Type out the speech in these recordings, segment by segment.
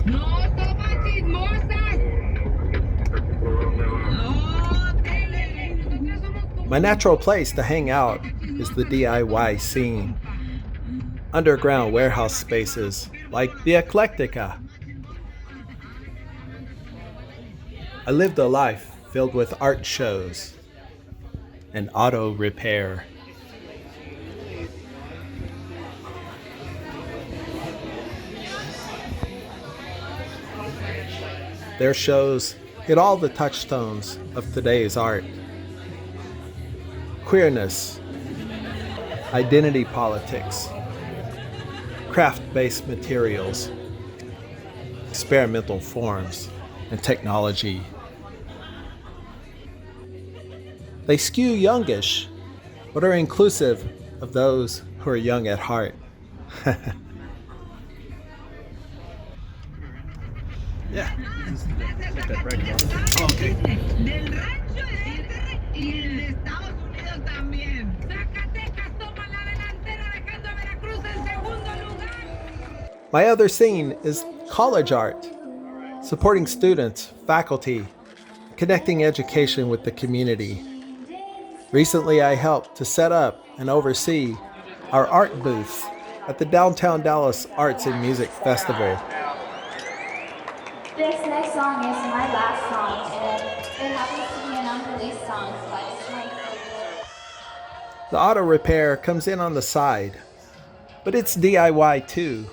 No toma chismosas. No, tele. Nosotros somos My natural place to hang out is the DIY scene. Underground warehouse spaces like the Eclectica. I lived a life filled with art shows and auto repair. Their shows hit all the touchstones of today's art: queerness, identity politics, craft based materials, experimental forms, and technology. They skew youngish, but are inclusive of those who are young at heart. Yeah. del rancho de Monterrey y de Estados Unidos también. Zacatecas toma la delantera dejando a Veracruz en segundo lugar. My other scene is college art, supporting students, faculty, connecting education with the community. Recently, I helped to set up and oversee our art booth at the Downtown Dallas Arts and Music Festival. This next song is my last song, and it happens to be an unreleased song, but it's my favorite. The auto repair comes in on the side, but it's DIY too,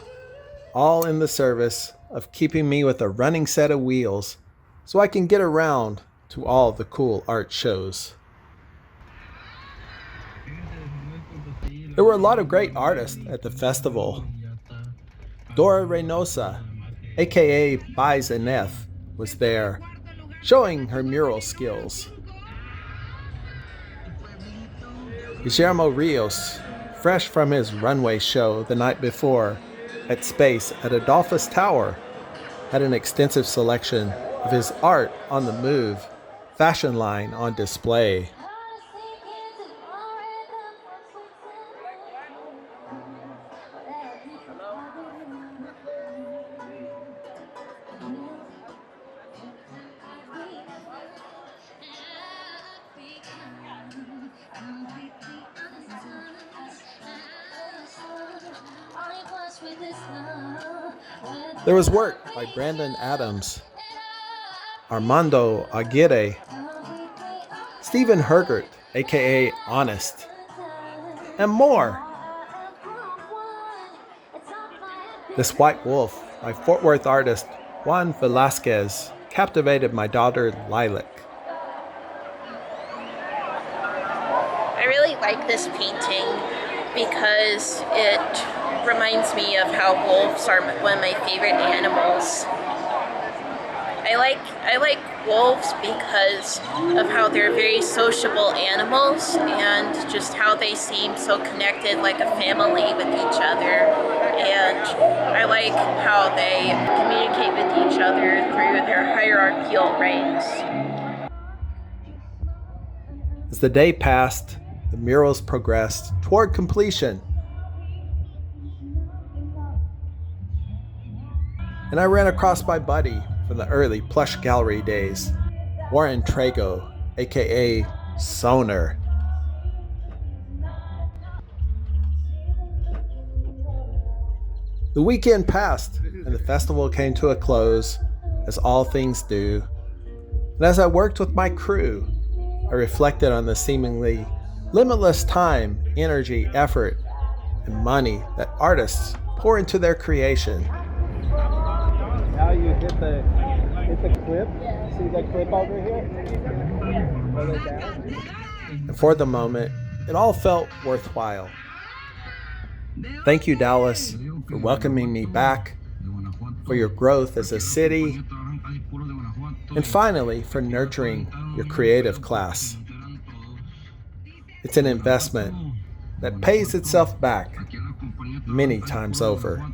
all in the service of keeping me with a running set of wheels so I can get around to all the cool art shows. There were a lot of great artists at the festival. Dora Reynosa, aka Bai Zeneth, was there, showing her mural skills. Guillermo Rios, fresh from his runway show the night before at Space at Adolphus Tower, had an extensive selection of his art on the move, fashion line on display. There was work by Brandon Adams, Armando Aguirre, Stephen Hergert, aka Honest, and more. This White Wolf by Fort Worth artist Juan Velasquez captivated my daughter Lilac. I really like this painting because it reminds me of how wolves are one of my favorite animals. I like wolves because of how they're very sociable animals and just how they seem so connected like a family with each other. And I like how they communicate with each other through their hierarchical ranks. As the day passed, the murals progressed toward completion. And I ran across my buddy from the early Plush Gallery days, Warren Trago, aka Soner. The weekend passed and the festival came to a close, as all things do. And as I worked with my crew, I reflected on the seemingly limitless time, energy, effort, and money that artists pour into their creation. Now you hit the clip. See the clip over here? Pull it down. And for the moment, it all felt worthwhile. Thank you, Dallas, for welcoming me back, for your growth as a city, and finally, for nurturing your creative class. It's an investment that pays itself back many times over.